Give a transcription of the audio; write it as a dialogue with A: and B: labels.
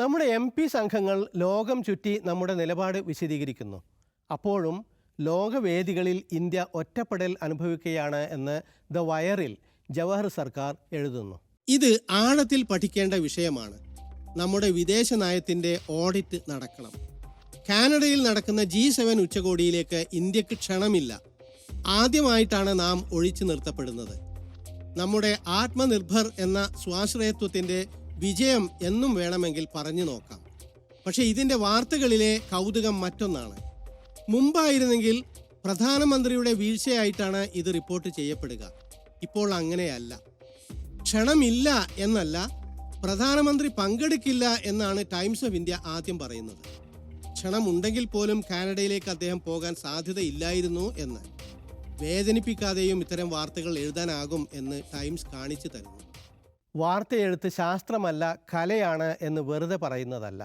A: നമ്മുടെ MP സംഘങ്ങൾ ലോകം ചുറ്റി നമ്മുടെ നിലപാട് വിശദീകരിക്കുന്നു. അപ്പോഴും ലോകവേദികളിൽ ഇന്ത്യ ഒറ്റപ്പെടൽ അനുഭവിക്കുകയാണ് എന്ന് ദ വയറിൽ ജവഹർ സർക്കാർ എഴുതുന്നു.
B: ഇത് ആഴത്തിൽ പഠിക്കേണ്ട വിഷയമാണ്. നമ്മുടെ വിദേശ നയത്തിൻ്റെ ഓഡിറ്റ് നടക്കണം. കാനഡയിൽ നടക്കുന്ന G7 ഉച്ചകോടിയിലേക്ക് ഇന്ത്യക്ക് ക്ഷണമില്ല. ആദ്യമായിട്ടാണ് നാം ഒഴിച്ചു നിർത്തപ്പെടുന്നത്. നമ്മുടെ ആത്മനിർഭർ എന്ന സ്വാശ്രയത്വത്തിൻ്റെ വിജയം എന്നും വേണമെങ്കിൽ പറഞ്ഞു നോക്കാം. പക്ഷെ ഇതിൻ്റെ വാർത്തകളിലെ കൗതുകം മറ്റൊന്നാണ്. മുമ്പായിരുന്നെങ്കിൽ പ്രധാനമന്ത്രിയുടെ വീഴ്ചയായിട്ടാണ് ഇത് റിപ്പോർട്ട് ചെയ്യപ്പെടുക. ഇപ്പോൾ അങ്ങനെയല്ല. ക്ഷണമില്ല എന്നല്ല, പ്രധാനമന്ത്രി പങ്കെടുക്കില്ല എന്നാണ് ടൈംസ് ഓഫ് ഇന്ത്യ ആദ്യം പറയുന്നത്. ക്ഷണമുണ്ടെങ്കിൽ പോലും കാനഡയിലേക്ക് അദ്ദേഹം പോകാൻ സാധ്യതയില്ലായിരുന്നു എന്ന്. വേദനിപ്പിക്കാതെയും ഇത്തരം വാർത്തകൾ എഴുതാനാകും എന്ന് ടൈംസ് കാണിച്ചു തരുന്നു.
A: വാർത്തയെഴുത്ത് ശാസ്ത്രമല്ല, കലയാണ് എന്ന് വെറുതെ പറയുന്നതല്ല.